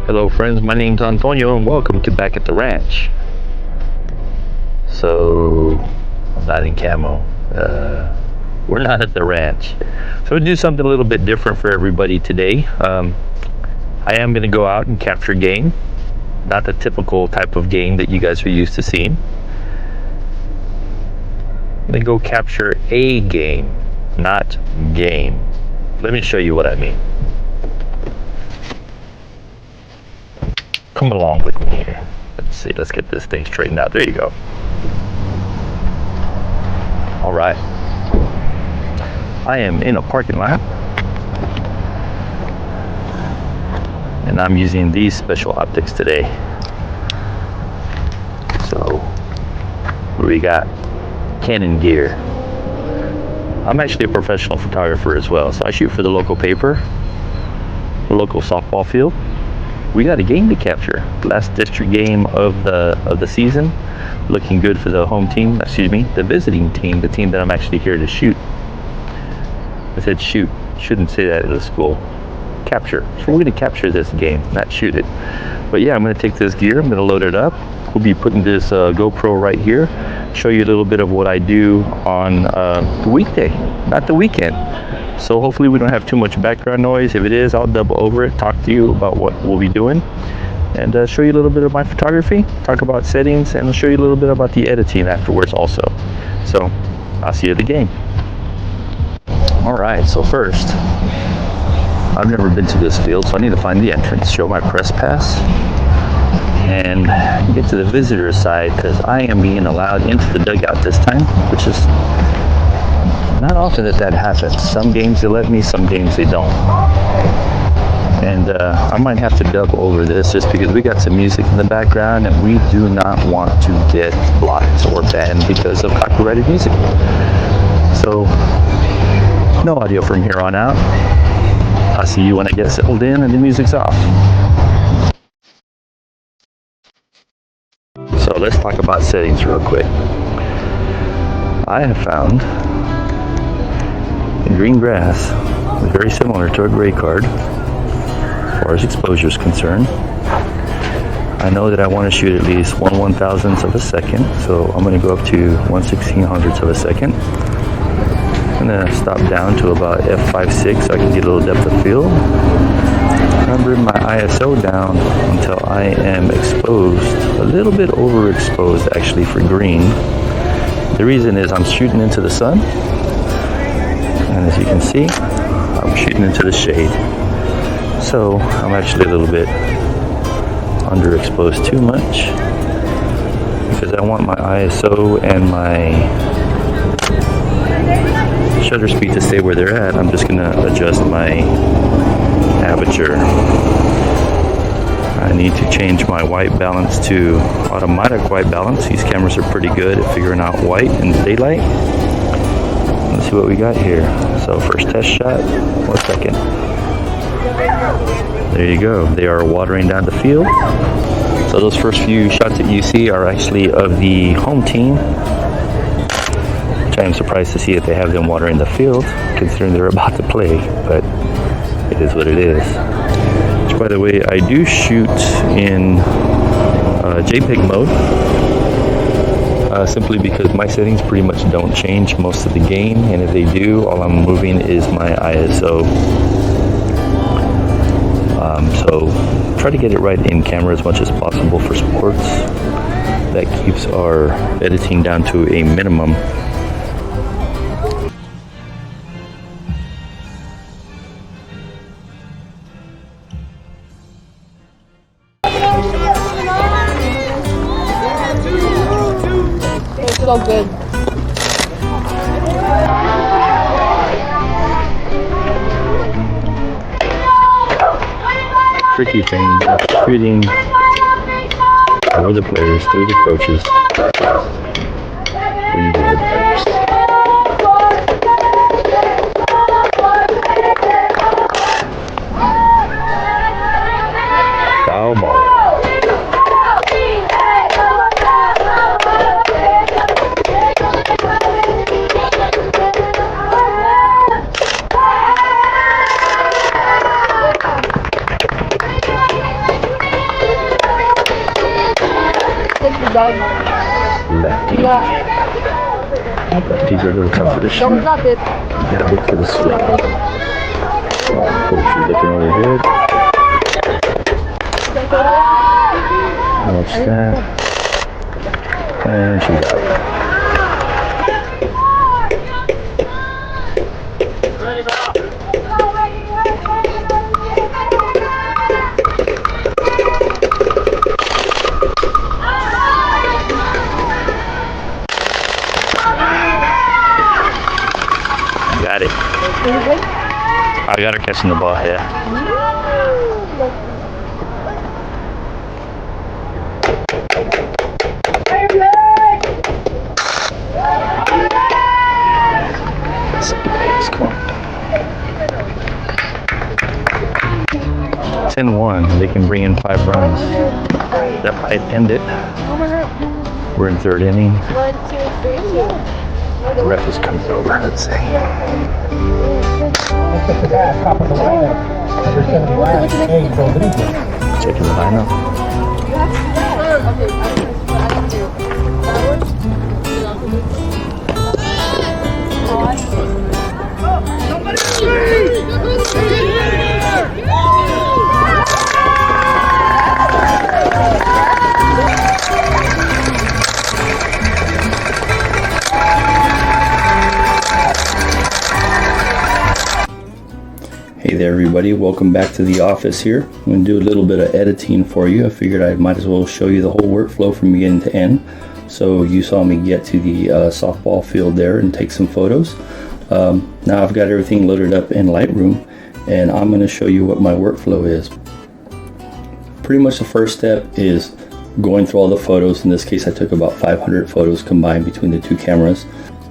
Hello friends, my name's Antonio and welcome to Back at the Ranch. So, I'm not in camo. We're not at the ranch. So we'll do something a little bit different for everybody today. I am going to go out and capture game. Not the typical type of game that you guys are used to seeing. I'm going to go capture a game, not game. Let me show you what I mean. Come along with me here. Let's see, let's get this thing straightened out. There you go. All right. I am in a parking lot. And I'm using these special optics today. So, what do we got? Canon gear. I'm actually a professional photographer as well. So I shoot for the local paper, the local softball field. We got a game to capture. Last district game of the season. Looking good for the home team, the visiting team, the team that I'm actually here to shoot. I said shoot, shouldn't say that at a school. Capture. So we're gonna capture this game, not shoot it. But yeah, I'm gonna take this gear, I'm gonna load it up. We'll be putting this GoPro right here. Show you a little bit of what I do on the weekday, not the weekend. So hopefully we don't have too much background noise. If it is, I'll double over it, talk to you about what we'll be doing, and show you a little bit of my photography, talk about settings, and I'll show you a little bit about the editing afterwards also. So I'll see you at the game. All right, so first, I've never been to this field, so I need to find the entrance, show my press pass, and get to the visitor side because I am being allowed into the dugout this time, which is not often that happens. Some games they let me, some games they don't. And I might have to dub over this just because we got some music in the background and we do not want to get blocked or banned because of copyrighted music. So, no audio from here on out. I'll see you when I get settled in and the music's off. So let's talk about settings real quick. I have found green grass is very similar to a gray card as far as exposure is concerned. I know that I want to shoot at least 1/1000th of a second, so I'm going to go up to 1/1600th of a second. I'm going to stop down to about f5.6 so I can get a little depth of field. I'm bringing my ISO down until I am exposed, a little bit overexposed actually for green. The reason is I'm shooting into the sun. And as you can see, I'm shooting into the shade. So I'm actually a little bit underexposed too much because I want my ISO and my shutter speed to stay where they're at. I'm just going to adjust my aperture. I need to change my white balance to automatic white balance. These cameras are pretty good at figuring out white in the daylight. Let's see what we got here. So first test shot, 1 second. There you go. They are watering down the field. So those first few shots that you see are actually of the home team, which I am surprised to see that they have them watering the field, considering they're about to play, but it is what it is. Which, by the way, I do shoot in JPEG mode. Simply because my settings pretty much don't change most of the game, and if they do, all I'm moving is my ISO. So try to get it right in camera as much as possible for sports. That keeps our editing down to a minimum. It's so good. Tricky thing, shooting over the players through the coaches. Pretty good. Foul ball. Lefty. Lefties are a little tougher to shoot. Don't drop it. Gotta look for the split. She's looking really good. Watch that. And she's out. Got it. I got her catching the ball, yeah. 10-1. They can bring in 5 runs. That might end it. We're in 3rd inning. 1, 2, 3. The ref is coming over. Let's see. Checking the lineup. Hey there everybody, welcome back to the office here. I'm going to do a little bit of editing for you. I figured I might as well show you the whole workflow from beginning to end. So you saw me get to the softball field there and take some photos. Now I've got everything loaded up in Lightroom and I'm going to show you what my workflow is. Pretty much the first step is going through all the photos. In this case I took about 500 photos combined between the 2 cameras.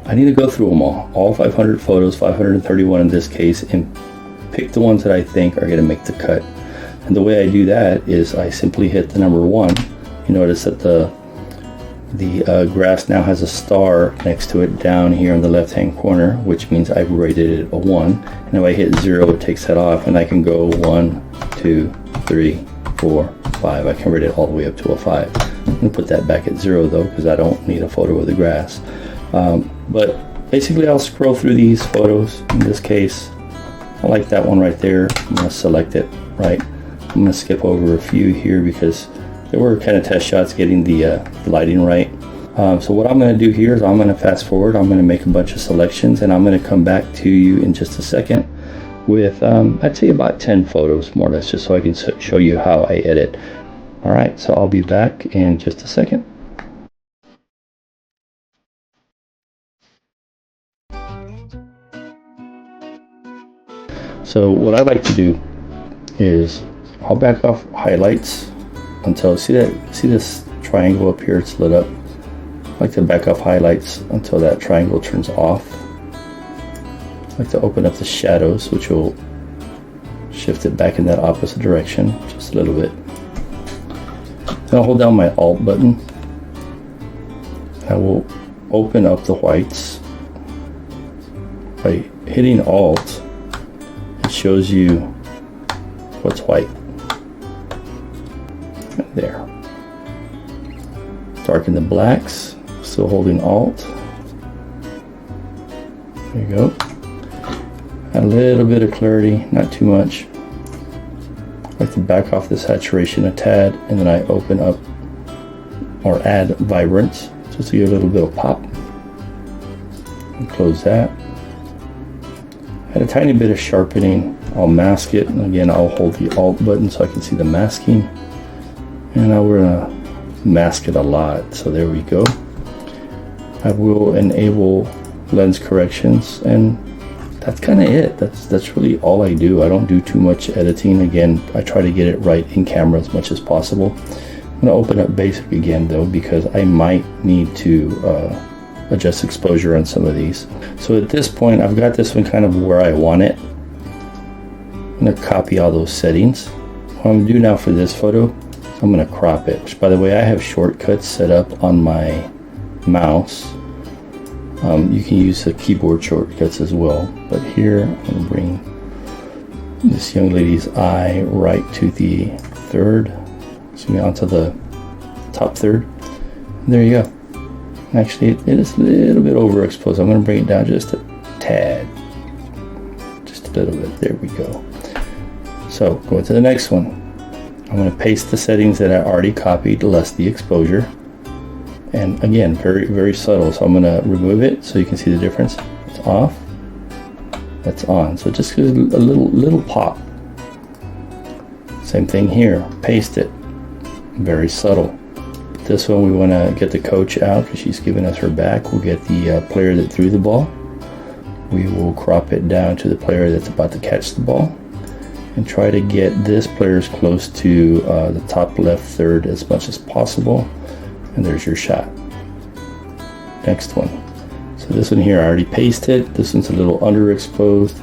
I need to go through them all 500 photos, 531 in this case, and pick the ones that I think are going to make the cut. And the way I do that is I simply hit the number 1. You notice that the grass now has a star next to it down here in the left hand corner, which means I've rated it a 1. And if I hit 0, it takes that off and I can go 1, 2, 3, 4, 5. I can rate it all the way up to a 5. I'm going to put that back at 0 though, because I don't need a photo of the grass. But basically I'll scroll through these photos. In this case I like that one right there. I'm going to select it, right? I'm going to skip over a few here because they were kind of test shots getting the lighting right. So what I'm going to do here is I'm going to fast forward. I'm going to make a bunch of selections and I'm going to come back to you in just a second with I'd say about 10 photos more or less, just so I can show you how I edit. Alright, so I'll be back in just a second. So what I like to do is I'll back off highlights until see this triangle up here, it's lit up. I like to back off highlights until that triangle turns off. I like to open up the shadows, which will shift it back in that opposite direction just a little bit. Then I'll hold down my Alt button. I will open up the whites. By hitting Alt, it shows you what's white. Right there. Darken the blacks, still holding Alt. There you go. Add a little bit of clarity, not too much. I like to back off the saturation a tad, and then I open up or add vibrance just to give a little bit of pop. And close that. Add a tiny bit of sharpening. I'll mask it, and again I'll hold the Alt button so I can see the masking. And now we're gonna mask it a lot. So there we go. I will enable lens corrections, and that's kind of it. That's really all I do. I don't do too much editing. Again, I try to get it right in camera as much as possible. I'm gonna open up basic again though, because I might need to adjust exposure on some of these. So at this point I've got this one kind of where I want it. I'm going to copy all those settings. What I'm going to do now for this photo, I'm going to crop it, which by the way I have shortcuts set up on my mouse. You can use the keyboard shortcuts as well, but here I'm going to bring this young lady's eye right to the third, excuse me, onto the top third. There you go. Actually, it is a little bit overexposed. I'm going to bring it down just a tad. Just a little bit. There we go. So, going to the next one. I'm going to paste the settings that I already copied, less the exposure. And again, very, very subtle. So I'm going to remove it so you can see the difference. It's off. That's on. So it just gives a little pop. Same thing here. Paste it. Very subtle. This one we want to get the coach out because she's giving us her back. We'll get the player that threw the ball. We will crop it down to the player that's about to catch the ball. And try to get this player as close to the top left third as much as possible. And there's your shot. Next one. So this one here I already pasted. This one's a little underexposed.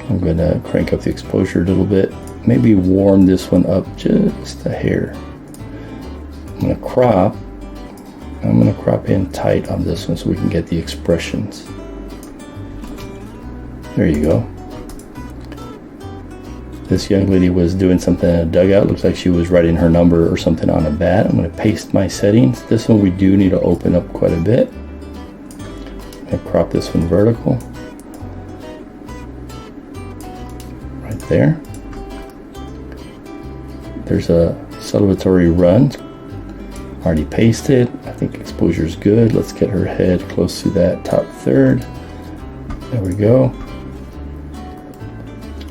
I'm going to crank up the exposure a little bit. Maybe warm this one up just a hair. I'm going to crop. I'm going to crop in tight on this one so we can get the expressions. There you go. This young lady was doing something in a dugout. Looks like she was writing her number or something on a bat. I'm going to paste my settings. This one we do need to open up quite a bit. I'm going to crop this one vertical. Right there. There's a celebratory run. Already pasted. I think exposure is good. Let's get her head close to that top third. There we go.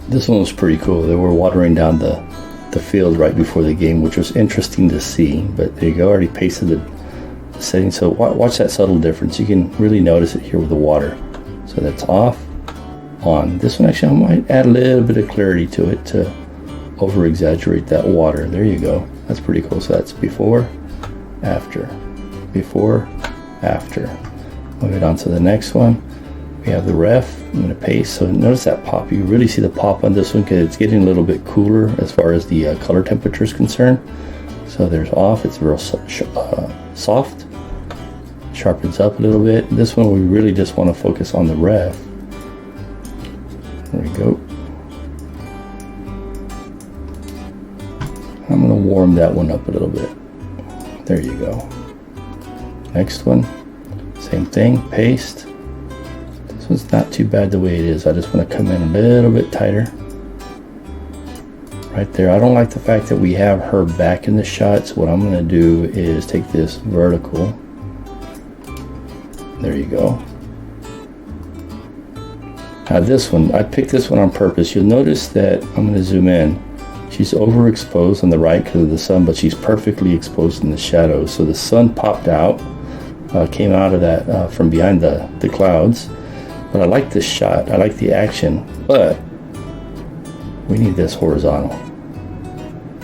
This one was pretty cool. They were watering down the field right before the game, which was interesting to see. But there you go. I already pasted the settings. So watch that subtle difference. You can really notice it here with the water. So that's off, on. This one actually I might add a little bit of clarity to it to over exaggerate that water. There you go. That's pretty cool. So that's before, after, before, after. Move it on to the next one. We have the ref. I'm going to paste. So notice that pop. You really see the pop on this one because it's getting a little bit cooler as far as the color temperature is concerned. So there's off. It's real soft. Sharpens up a little bit. This one we really just want to focus on the ref. There we go. I'm going to warm that one up a little bit. There you go. Next one. Same thing. Paste. So it's not too bad the way it is. I just want to come in a little bit tighter. Right there. I don't like the fact that we have her back in the shot. So what I'm going to do is take this vertical. There you go. Now this one, I picked this one on purpose. You'll notice that I'm going to zoom in. She's overexposed on the right because of the sun, but she's perfectly exposed in the shadows. So the sun popped out, came out of that from behind the clouds. But I like this shot. I like the action, but we need this horizontal.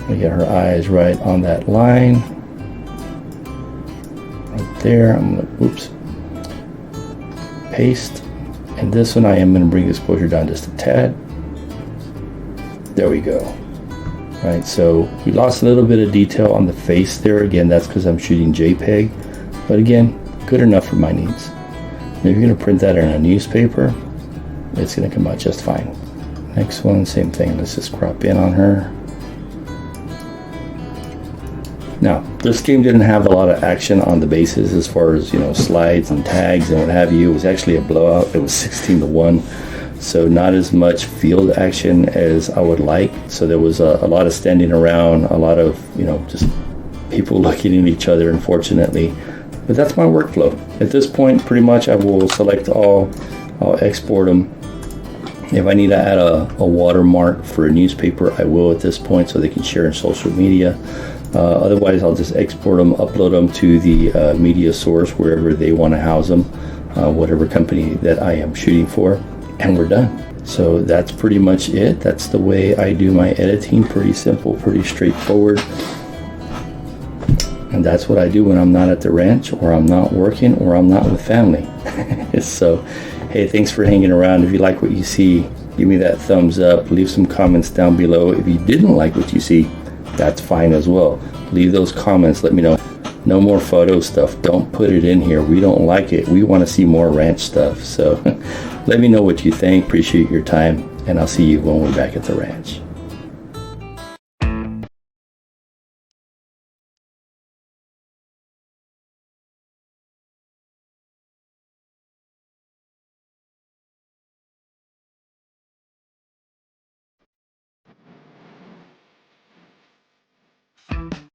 We get her eyes right on that line. Right there. I'm gonna, oops. Paste. And this one I am gonna bring the exposure down just a tad. There we go. Right, so we lost a little bit of detail on the face there. Again, that's because I'm shooting JPEG. But again, good enough for my needs. If you're going to print that in a newspaper, it's going to come out just fine. Next one, same thing. Let's just crop in on her. Now, this game didn't have a lot of action on the bases as far as, slides and tags and what have you. It was actually a blowout. It was 16-1. So not as much field action as I would like. So there was a lot of standing around, a lot of, just people looking at each other, unfortunately. But that's my workflow. At this point, pretty much I will select all, I'll export them. If I need to add a watermark for a newspaper, I will at this point so they can share in social media. Otherwise, I'll just export them, upload them to the media source, wherever they want to house them, whatever company that I am shooting for, and we're done. So that's pretty much it. That's the way I do my editing. Pretty simple, pretty straightforward. And that's what I do when I'm not at the ranch, or I'm not working, or I'm not with family. So, hey, thanks for hanging around. If you like what you see, give me that thumbs up. Leave some comments down below. If you didn't like what you see, that's fine as well. Leave those comments. Let me know. No more photo stuff. Don't put it in here. We don't like it. We want to see more ranch stuff. So let me know what you think. Appreciate your time. And I'll see you when we're back at the ranch.